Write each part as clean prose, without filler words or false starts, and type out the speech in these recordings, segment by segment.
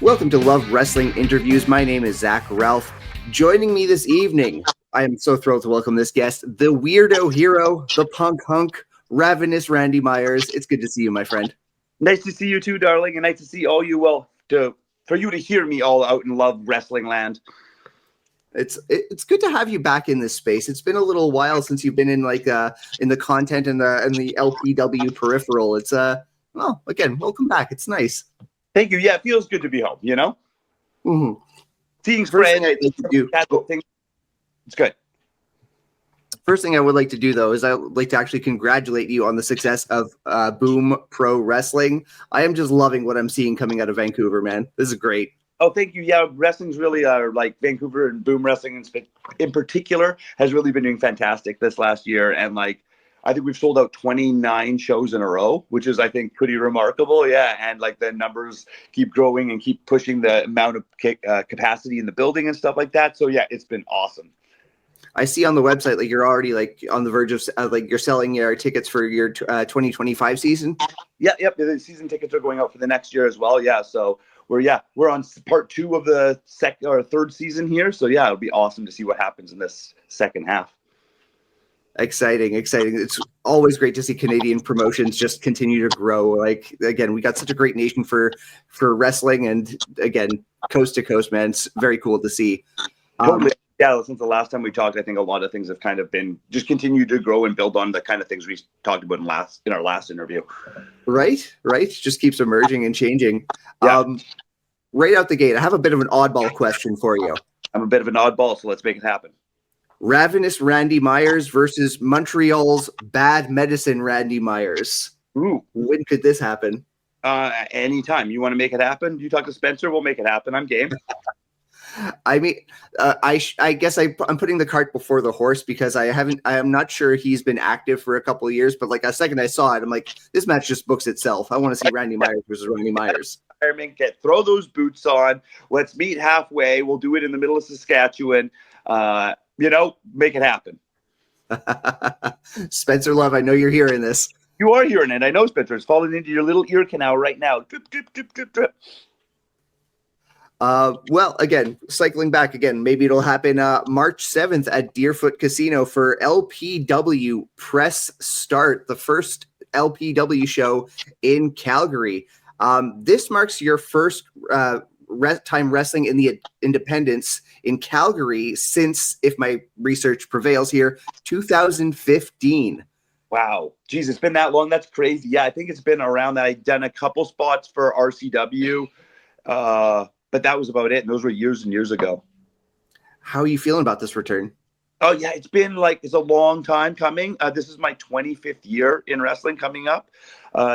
Welcome to Love Wrestling Interviews. My name is Zach Ralph. Joining me this evening, I am so thrilled to welcome this guest, the weirdo hero, the punk hunk, ravenous Randy Myers. It's good to see you, my friend. Nice to see you too, darling, and nice to see all you. For you to hear me all out in Love Wrestling land. It's good to have you back in this space. It's been a little while since you've been in in the content and the LPW peripheral. It's well, again, welcome back. It's nice. Thank you. Yeah, it feels good to be home. You know, seeing friends. It's good. First thing I would like to do, though, is I would like to actually congratulate you on the success of Boom Pro Wrestling. I am just loving what I'm seeing coming out of Vancouver, man. This is great. Oh, thank you. Yeah, wrestling's really like Vancouver and Boom Wrestling in particular has really been doing fantastic this last year. And like, I think we've sold out 29 shows in a row, which is, I think, pretty remarkable. Yeah. And like the numbers keep growing and keep pushing the amount of capacity in the building and stuff like that. So yeah, it's been awesome. I see on the website, like you're already like on the verge of like you're selling your tickets for your 2025 season. Yep. The season tickets are going out for the next year as well. Yeah. So we're on part 2 of the third season here. So yeah, it'll be awesome to see what happens in this second half. Exciting. It's always great to see Canadian promotions just continue to grow. Like, again, we got such a great nation for wrestling, and again, coast to coast, man, it's very cool to see. Totally. Yeah, since the last time we talked, I think a lot of things have kind of been just continued to grow and build on the kind of things we talked about in our last interview. Right. Just keeps emerging and changing. Yeah. Right out the gate, I have a bit of an oddball question for you. I'm a bit of an oddball, so let's make it happen. Ravenous Randy Myers versus Montreal's Bad Medicine Randy Myers. Ooh. When could this happen? Anytime. You want to make it happen? You talk to Spencer, we'll make it happen. I'm game. I mean, I guess I'm putting the cart before the horse because I am not sure he's been active for a couple of years, but like a second I saw it, I'm like, this match just books itself. I want to see Randy Myers versus Randy Myers. Throw those boots on. Let's meet halfway. We'll do it in the middle of Saskatchewan. Make it happen. Spencer Love, I know you're hearing this. You are hearing it. I know, Spencer. It's falling into your little ear canal right now. Drip, drip, drip, drip, drip. Well, again, cycling back again, maybe it'll happen March 7th at Deerfoot Casino for LPW Press Start, the first LPW show in Calgary. This marks your first time wrestling in the independents in Calgary since, if my research prevails here, 2015. Wow. Geez, it's been that long. That's crazy. Yeah, I think it's been around that. I've done a couple spots for RCW, but that was about it. And those were years and years ago. How are you feeling about this return? Oh, yeah, it's a long time coming. This is my 25th year in wrestling coming up.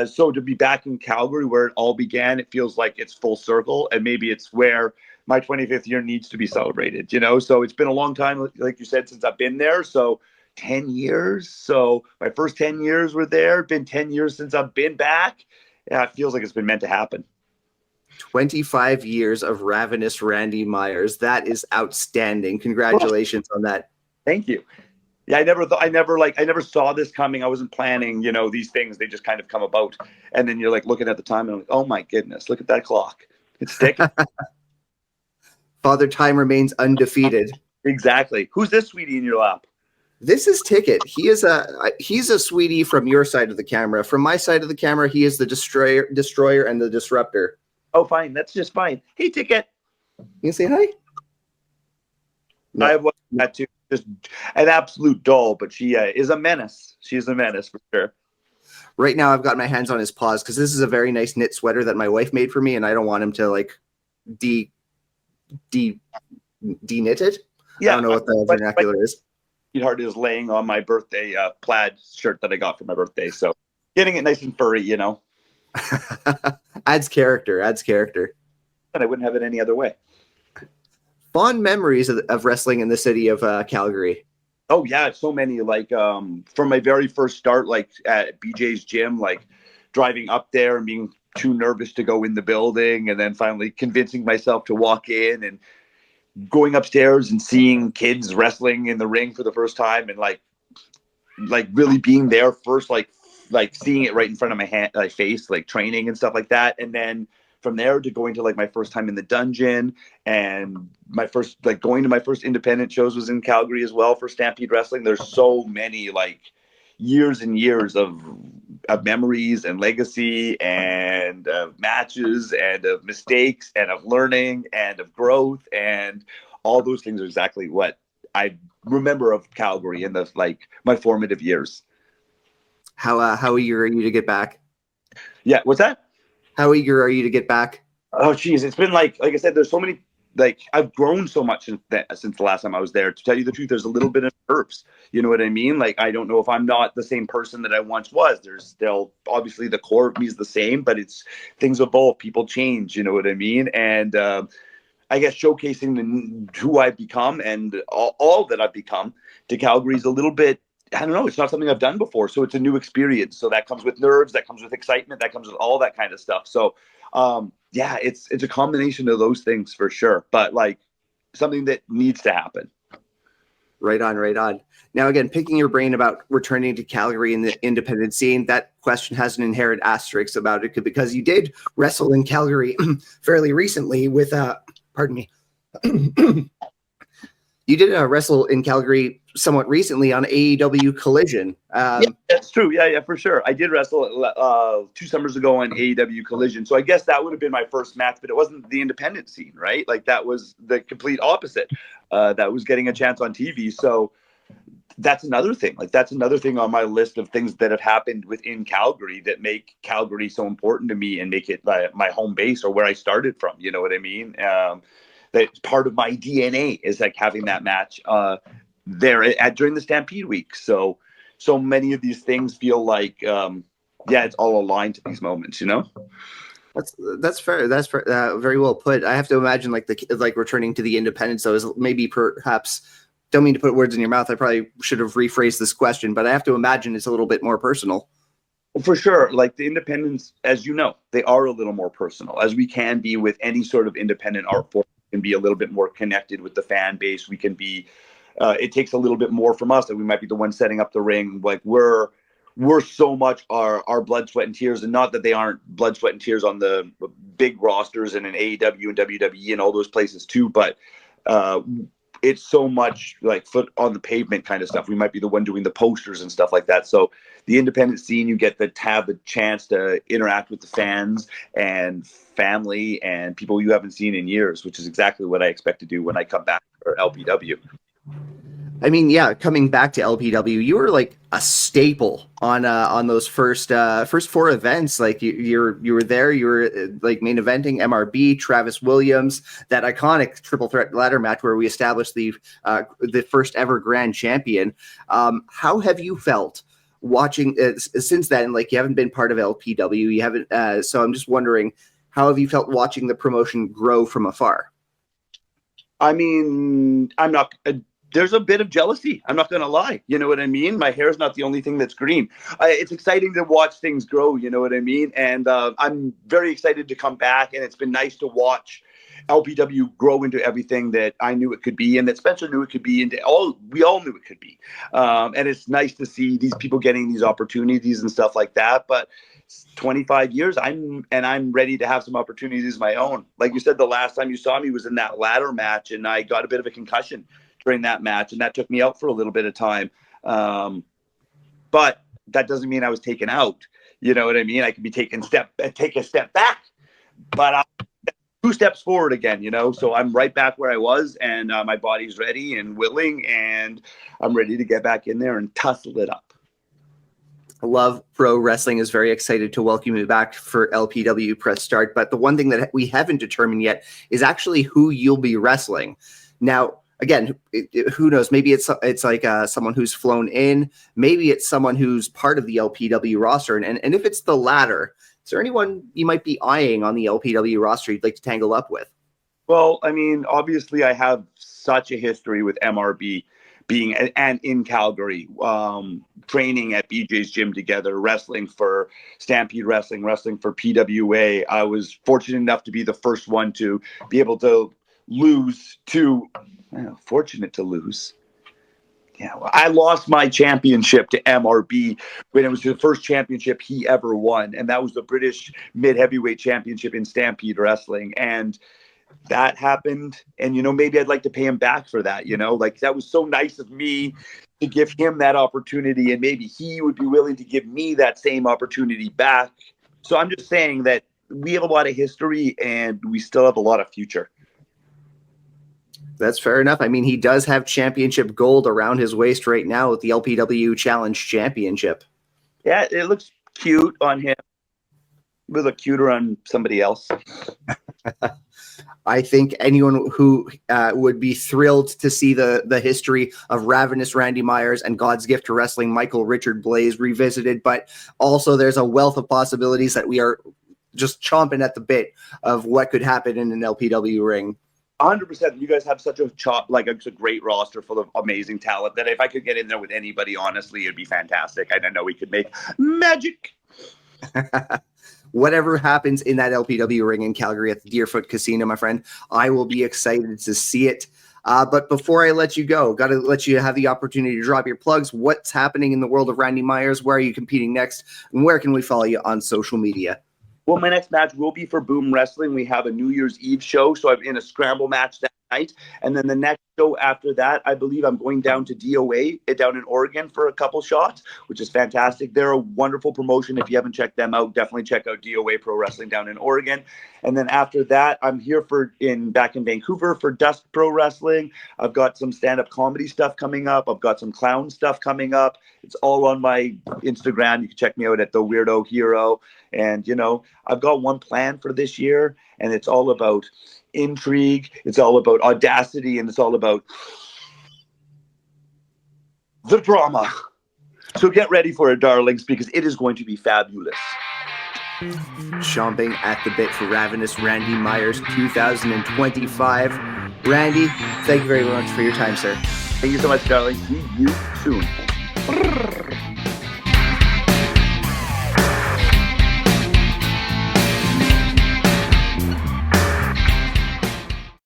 So to be back in Calgary where it all began, it feels like it's full circle. And maybe it's where my 25th year needs to be celebrated, So it's been a long time, like you said, since I've been there. So 10 years. So my first 10 years were there. Been 10 years since I've been back. Yeah, it feels like it's been meant to happen. 25 years of ravenous Randy Myers. That is outstanding. Congratulations on that. Thank you. Yeah, I never saw this coming. I wasn't planning, these things. They just kind of come about. And then you're like looking at the time and I'm like, oh my goodness, look at that clock. It's ticking. Father Time remains undefeated. Exactly. Who's this sweetie in your lap? This is Ticket. He's a sweetie from your side of the camera. From my side of the camera, he is the destroyer and the disruptor. Oh, fine. That's just fine. Hey, Ticket. You can say hi? No. I have one that too. Just an absolute doll, but she is a menace. She's a menace for sure. Right now, I've got my hands on his paws because this is a very nice knit sweater that my wife made for me, and I don't want him to like de-knit it. Yeah, I don't know what the vernacular is. Sweetheart is laying on my birthday plaid shirt that I got for my birthday, so getting it nice and furry, adds character. And I wouldn't have it any other way. Fond memories of wrestling in the city of Calgary. Oh yeah, so many. Like from my very first start, like at BJ's gym, like driving up there and being too nervous to go in the building, and then finally convincing myself to walk in, and going upstairs and seeing kids wrestling in the ring for the first time, and like like really being there first, like seeing it right in front of my face, like training and stuff like that, and then from there to going to like my first time in the dungeon, and my first like going to my first independent shows was in Calgary as well for Stampede Wrestling. There's so many like years and years of memories and legacy and matches and of mistakes and of learning and of growth, and all those things are exactly what I remember of Calgary in the like my formative years. How eager are you to get back? Yeah, what's that? How eager are you to get back? Oh, geez, it's been like I said, there's so many. Like I've grown so much since the last time I was there. To tell you the truth, there's a little bit of nerves. You know what I mean? Like I don't know if I'm not the same person that I once was. There's still obviously the core of me is the same, but it's things evolve, people change. You know what I mean? And I guess showcasing who I've become and all that I've become to Calgary is a little bit. I don't know. It's not something I've done before, so it's a new experience. So that comes with nerves, that comes with excitement, that comes with all that kind of stuff. So yeah, it's a combination of those things for sure, but like something that needs to happen. Right on, right on. Now, again, picking your brain about returning to Calgary in the independent scene, that question has an inherent asterisk about it because you did wrestle in Calgary fairly recently with, pardon me, you did wrestle in Calgary somewhat recently on AEW Collision. Yeah, that's true. Yeah, for sure. I did wrestle 2 summers ago on AEW Collision. So I guess that would have been my first match, but it wasn't the independent scene, right? Like that was the complete opposite. That was getting a chance on TV. So that's another thing. Like that's another thing on my list of things that have happened within Calgary that make Calgary so important to me and make it my home base or where I started from. You know what I mean? That part of my DNA is like having that match there during the Stampede week. So many of these things feel like, yeah, it's all aligned to these moments, you know? That's fair. That's fair, very well put. I have to imagine like returning to the independence though is maybe perhaps, don't mean to put words in your mouth. I probably should have rephrased this question, but I have to imagine it's a little bit more personal. For sure. Like the independents, as you know, they are a little more personal, as we can be with any sort of independent art form. We can be a little bit more connected with the fan base. We can be, it takes a little bit more from us that we might be the one setting up the ring. Like we're so much our blood, sweat, and tears, and not that they aren't blood, sweat, and tears on the big rosters and in AEW and WWE and all those places too. But it's so much like foot on the pavement kind of stuff. We might be the one doing the posters and stuff like that. So the independent scene, you get to have the chance to interact with the fans and family and people you haven't seen in years, which is exactly what I expect to do when I come back for LPW. I mean, yeah, coming back to LPW, you were like a staple on those first 4 events. Like you were there. You were like main eventing MRB, Travis Williams, that iconic triple threat ladder match where we established the first ever grand champion. How have you felt watching since then? Like you haven't been part of LPW, you haven't. So I'm just wondering, how have you felt watching the promotion grow from afar? I mean, I'm not. There's a bit of jealousy. I'm not going to lie. You know what I mean? My hair is not the only thing that's green. It's exciting to watch things grow. You know what I mean? And I'm very excited to come back. And it's been nice to watch LPW grow into everything that I knew it could be, and that Spencer knew it could be, and we all knew it could be. And it's nice to see these people getting these opportunities and stuff like that. But 25 years, I'm ready to have some opportunities of my own. Like you said, the last time you saw me was in that ladder match, and I got a bit of a concussion during that match, and that took me out for a little bit of time. But that doesn't mean I was taken out. You know what I mean? I could be take a step back, but I'll 2 steps forward again, you know? So I'm right back where I was, and my body's ready and willing, and I'm ready to get back in there and tussle it up. Love Pro Wrestling is very excited to welcome you back for LPW Press Start. But the one thing that we haven't determined yet is actually who you'll be wrestling. Now, again, who knows? Maybe it's like someone who's flown in. Maybe it's someone who's part of the LPW roster. And if it's the latter, is there anyone you might be eyeing on the LPW roster you'd like to tangle up with? Well, I mean, obviously I have such a history with MRB being and in Calgary, training at BJ's gym together, wrestling for Stampede Wrestling, wrestling for PWA. I was fortunate enough to be the first one to be able to lose to, fortunate to lose. Yeah, well, I lost my championship to MRB when it was the first championship he ever won, and that was the British mid heavyweight championship in Stampede Wrestling. And that happened, and maybe I'd like to pay him back for that. Like that was so nice of me to give him that opportunity, and maybe he would be willing to give me that same opportunity back. So I'm just saying that we have a lot of history, and we still have a lot of future. That's fair enough. I mean, he does have championship gold around his waist right now with the LPW Challenge Championship. Yeah, it looks cute on him. It would look cuter on somebody else. I think anyone who would be thrilled to see the history of Ravenous Randy Myers and God's Gift to Wrestling Michael Richard Blaze revisited, but also there's a wealth of possibilities that we are just chomping at the bit of what could happen in an LPW ring. 100%. You guys have such a it's a great roster full of amazing talent that if I could get in there with anybody, honestly, it'd be fantastic. I know we could make magic. Whatever happens in that LPW ring in Calgary at the Deerfoot Casino, my friend, I will be excited to see it. But before I let you go, got to let you have the opportunity to drop your plugs. What's happening in the world of Randy Myers? Where are you competing next? And where can we follow you on social media? Well, my next match will be for Boom Wrestling. We have a New Year's Eve show, so I'm in a scramble match that night. And then the next show after that, I believe I'm going down to DOA down in Oregon for a couple shots, which is fantastic. They're a wonderful promotion. If you haven't checked them out, definitely check out DOA Pro Wrestling down in Oregon. And then after that, I'm here back in Vancouver for Dust Pro Wrestling. I've got some stand-up comedy stuff coming up. I've got some clown stuff coming up. It's all on my Instagram. You can check me out at The Weirdo Hero. And, I've got one plan for this year, and it's all about intrigue. It's all about audacity, and it's all about the drama. So get ready for it, darlings, because it is going to be fabulous. Chomping at the bit for Ravenous Randy Myers 2025. Randy, thank you very much for your time, sir. Thank you so much, darling. See you soon.